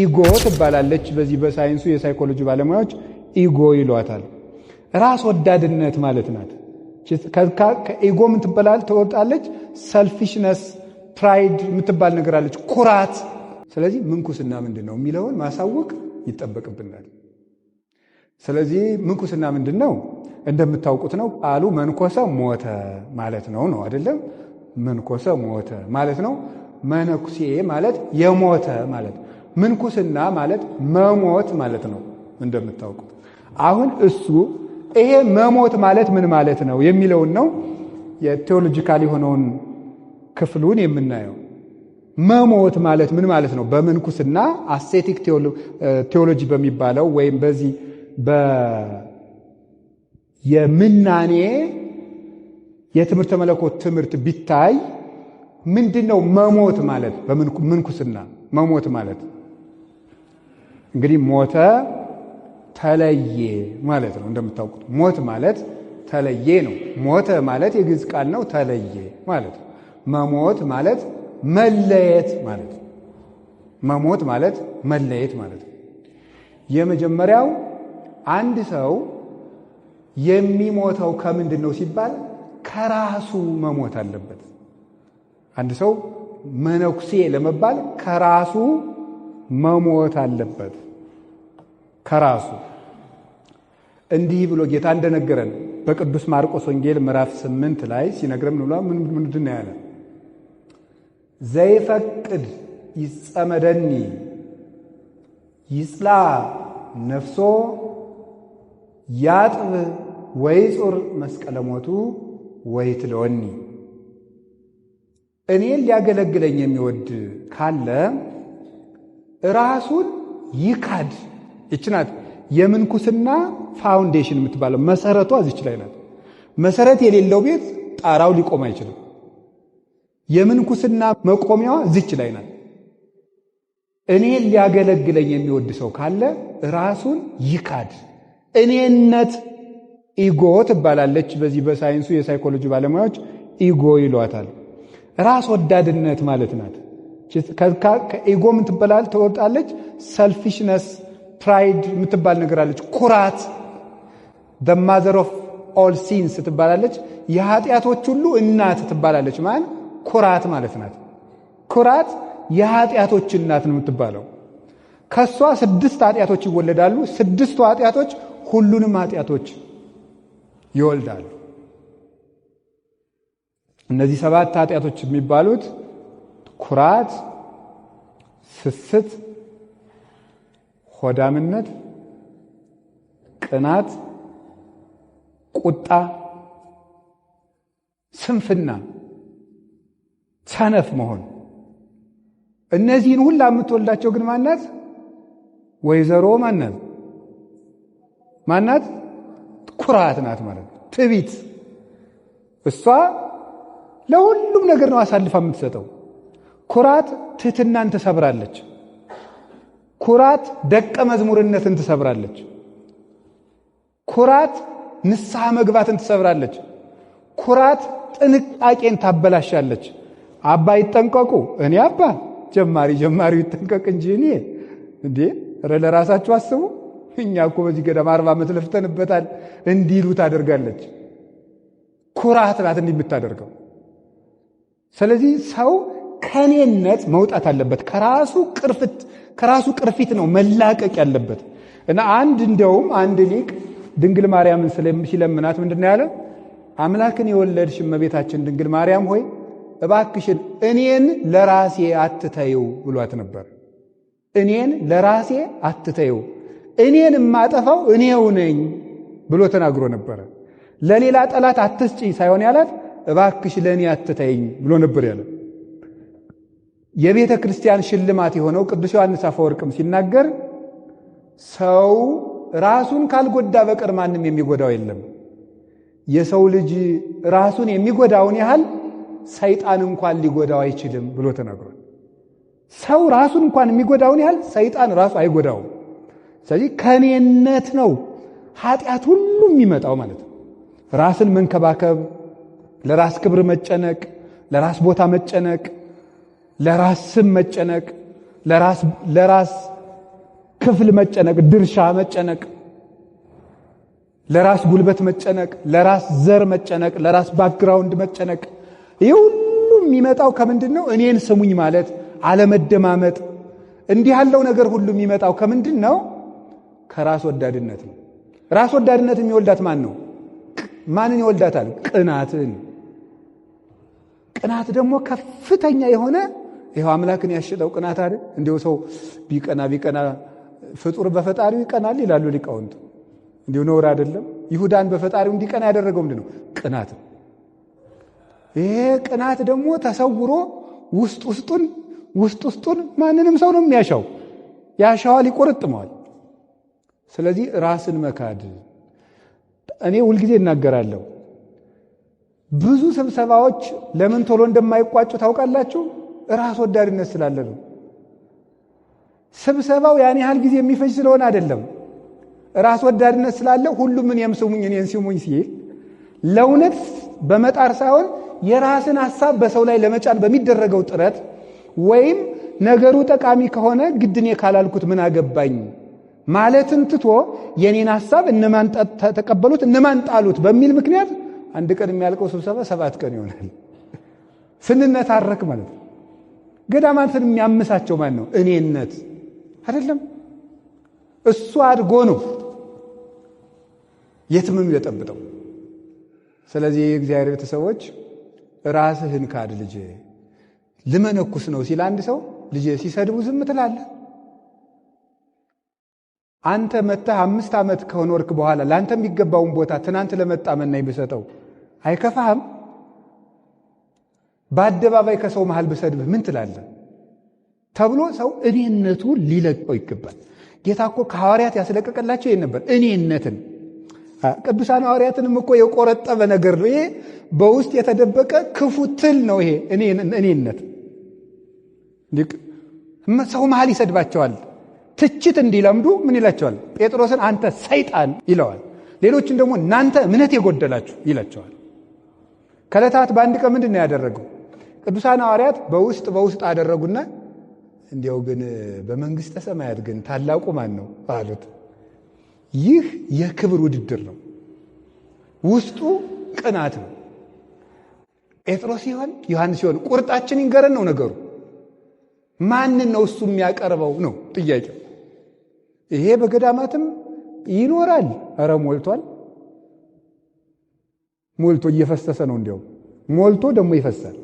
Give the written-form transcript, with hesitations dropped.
ኢጎ ትባላለች። በዚህ በሳይንሱ የሳይኮሎጂ ባለሙያዎች ኢጎ ይሏታል። ራስ ወዳድነት ማለት ናት። ከኢጎ ምን ትወጣለች? ሰልፊሽነስ፣ ፕራይድ የምትባል ነገር አለች፣ ኩራት። ስለዚህ ምንኩስና ምንድነው የሚለውን ማሳወቅ ይጠበቅብናል። ስለዚህ ምንኩስና ምንድነው? እንደምታውቁት ነው። ቃሉ መንኮሰ ሞተ ማለት ነው አይደለም? መንኮሰ ሞተ ማለት ነው። መነኩሴ ማለት የሞተ ማለት፣ ምንኩስና ማለት መሞት ማለት ነው እንደምታውቁት። አሁን እሱ ይሄ መሞት ማለት ምን ማለት ነው የሚለውን ነው የቴዎሎጂካል የሆነውን ክፍሉን የምናየው። መሞት ማለት ምን ማለት ነው? በምንኩስና አስኬቲክ ቴዎሎጂ በሚባለው ወይም በዚህ የምናኔ የትምህርተ መለኮት ትምህርት ቢታይ ምንድነው መሞት ማለት? በምንኩስና መሞት ማለት እንግዲህ ሞተ ተለየ ማለት ነው። እንደምታውቁት ሞት ማለት ተለየ ነው። ሞተ ማለት የግዕዝ ቃል ነው። ተለየ ማለት ነው። መሞት ማለት መለየት ማለት ነው። መሞት ማለት መለየት ማለት ነው። የመጀመሪያው አንድ ሰው የሚሞተው ከምንድን ነው ሲባል ከራሱ መሞት አለበት። አንድ ሰው መነኩሴ ለመባል ከራሱ መሞት አለበት። ከራሱ እንዲህ ብሎ ጌታ እንደነገረን በቅዱስ ማርቆስ ወንጌል ምዕራፍ 8 ላይ ሲነግረን ምንድን ነው ያለ? ዘይፈቅድ ይጸመደኒ ይጽላ ነፍሶ ያጥብ ወይጹር መስቀለ ሞቱ ወይትለወኒ። እኔን ሊያገለግለኝ የሚወድ ካለ ራሱን ይካድ። ይችናት የምንኩስና ፋውንዴሽን የምትባለው መሰረቷ እዚች ላይ ናት። መሰረት የሌለው ቤት ጣራው ሊቆም አይችልም። የምንኩስና መቆሚያዋ እዚች ላይ ናት። እኔን ሊያገለግለኝ የሚወድ ሰው ካለ ራሱን ይካድ። እኔነት ኢጎ ትባላለች። በዚህ በሳይንሱ የሳይኮሎጂ ባለሙያዎች ኢጎ ይሏታል። ራስ ወዳድነት ማለት ናት። ከኢጎ ምን ትወጣለች? ሰልፊሽነስ፣ ፕራይድ የምትባል ነገር አለች፣ ኩራት። the mother of all sins ትባላለች። የኃጢአቶች ሁሉ እናት ትባላለች። ማለት ኩራት ማለት ናት። ኩራት የኃጢአቶች እናት ነው የምትባለው። ከሷ 6 ኃጢአቶች ይወለዳሉ። 6ቱ ኃጢአቶች ሁሉንም ኃጢአቶች ይወልዳሉ። እነዚህ 7 ኃጢአቶች የሚባሉት ኩራት፣ ስስት፣ ሆዳምነት፣ ቅናት፣ ቁጣ፣ ስንፍና፣ ሰነፍ መሆን። እነዚህን ሁላ የምትወልዳቸው ግን ማናት? ወይዘሮ ማናት? ኩራት ናት ማለት ነው። ትዕቢት። እሷ ለሁሉም ነገር ነው አሳልፋ የምትሰጠው። ኩራት ትህትናን ትሰብራለች። ኩራት ደቀ መዝሙርነትን ትሰብራለች። ኩራት ንስሐ መግባትን ትሰብራለች። ኩራት ጥንቃቄን ታበላሻለች። አባ ይጠንቀቁ። እኔ አባ ጀማሪው ይጠንቀቅ እንጂ እኔ እንዴ ለራሳችሁ አስቡ። እኛ እኮ በዚህ ገዳም 40 ዓመት ለፍተንበታል እንዲሉ ታደርጋለች። ኩራት ናት እንዲህ የምታደርገው። ስለዚህ ሰው ከኔነት መውጣት አለበት። ከራሱ ቅርፊት ነው መላቀቅ ያለበት። እና አንድ ሊቅ ድንግል ማርያምን ሲለምናት ምንድነው ያለ? አምላክን የወለድሽ እመቤታችን ድንግል ማርያም ሆይ እባክሽን እኔን ለራሴ አትተይው ብሏት ነበር። እኔን ለራሴ አትተይው፣ እኔን የማጠፋው እኔው ነኝ ብሎ ተናግሮ ነበር። ለሌላ ጠላት አትስጪ ሳይሆን ያላት እባክሽ ለኔ አትተይኝ ብሎ ነበር ያለ። የቤተ ክርስቲያን ሽልማት የሆነው ቅዱስ ዮሐንስ አፈወርቅም ሲናገር ሰው ራሱን ካልጎዳ በቀር ማንም የሚጎዳው የለም። የሰው ልጅ ራሱን የሚጎዳውን ያህል ሰይጣን እንኳን ሊጎዳው አይችልም ብሎ ተናግሯል። ሰው ራሱን እንኳን የሚጎዳውን ያህል ሰይጣን ራሱ አይጎዳውም። ስለዚህ ከኔነት ነው ኃጢአት ሁሉ የሚመጣው ማለት ነው። ራስን መንከባከብ፣ ለራስ ክብር መጨነቅ፣ ለራስ ቦታ መጨነቅ፣ ለራስ ስም መጨነቅ፣ ለራስ ክፍል መጨነቅ፣ ድርሻ መጨነቅ፣ ለራስ ጉልበት መጨነቅ፣ ለራስ ዘር መጨነቅ፣ ለራስ ባክግራውንድ መጨነቅ። ይህ ሁሉ የሚመጣው ከምንድነው? እኔን ስሙኝ ማለት አለመደማመጥ። እንዲህ ያለው ነገር ሁሉ የሚመጣው ከምንድነው? ከራስ ወዳድነት ነው። ራስ ወዳድነት የሚወልዳት ማን ነው? ማንን ይወልዳታል? ቅናትን። ቅናት ደግሞ ከፍተኛ የሆነ ይሄው አምላክን ያሸጠው ቅናት አይደል? እንዲሁ ሰው ቢቀና ፍጡር በፈጣሪው ይቀናል ይላሉ ሊቃውንት። እንዲሁ ነውር አይደለም? ይሁዳን በፈጣሪው እንዲቀና ያደረገው ምንድነው? ቅናት። ይሄ ቅናት ደግሞ ተሰውሮ ውስጥ ውስጡን ማንንም ሰው ነው የሚያሻው። ያሻዋል፣ ይቆርጥመዋል። ስለዚህ ራስን መካድ። እኔ ሁልጊዜ እናገራለሁ፣ ብዙ ስብሰባዎች ለምን ቶሎ እንደማይቋጩ ታውቃላችሁ? ራስ ወዳድነት ስላለ ነው። ስብሰባው ያን ያህል ጊዜ የሚፈጅ ስለሆነ አይደለም። ራስ ወዳድነት ስላለ ሁሉም እኔን ስሙኝ ሲል ለእውነት በመጣር ሳይሆን የራስን ሐሳብ በሰው ላይ ለመጫን በሚደረገው ጥረት ወይም ነገሩ ጠቃሚ ከሆነ ግድኔ ካላልኩት ምን አገባኝ ማለትን ትቶ የኔን ሐሳብ እነማን ተቀበሉት እነማን ጣሉት በሚል ምክንያት አንድ ቀን የሚያልቀው ስብሰባ 7 ቀን ይሆናል። ስንነታረክ ማለት ነው። ገዳማትን የሚያምሳቸው ማን ነው? እኔነት አይደለም። እሱ አድጎ ነው የትምም የጠብጠው። ስለዚህ የእግዚአብሔር ቤተሰቦች ራስህን ካድ ልጄ። ልመነኩስ ነው ሲል አንድ ሰው ልጄ ሲሰድቡ ዝም ትላለህ? አንተ መተህ 5 ዓመት ከኖርክ በኋላ ለአንተ የሚገባውን ቦታ ትናንት ለመጣ መናኝ ብሰጠው አይከፋህም? በአደባባይ ከሰው መሃል ብሰድብህ ምን ትላለህ ተብሎ ሰው እኔነቱ ሊለቀው ይገባል። ጌታ እኮ ከሐዋርያት ያስለቀቀላቸው ይሄን ነበር፣ እኔነትን። ቅዱሳን ሐዋርያትንም እኮ የቆረጠበ ነገር ነው ይሄ። በውስጥ የተደበቀ ክፉ ትል ነው ይሄ እኔነት። ሰው መሃል ይሰድባቸዋል። ትችት እንዲለምዱ ምን ይላቸዋል? ጴጥሮስን አንተ ሰይጣን ይለዋል። ሌሎችን ደግሞ እናንተ እምነት የጎደላችሁ ይላቸዋል። ከዕለታት በአንድ ቀን ምንድን ነው ያደረገው? ቅዱሳን ሐዋርያት በውስጥ አደረጉና እንዲያው ግን በመንግሥተ ሰማያት ግን ታላቁ ማን ነው አሉት። ይህ የክብር ውድድር ነው። ውስጡ ቅናት ነው። ጴጥሮስ ሲሆን ዮሐንስ ሲሆን ቁርጣችን ይንገረን ነው ነገሩ። ማንን ነው እሱ የሚያቀርበው ነው ጥያቄው። ይሄ በገዳማትም ይኖራል። ኧረ ሞልቷል። ሞልቶ እየፈሰሰ ነው። እንዲያው ሞልቶ ደግሞ ይፈሳል።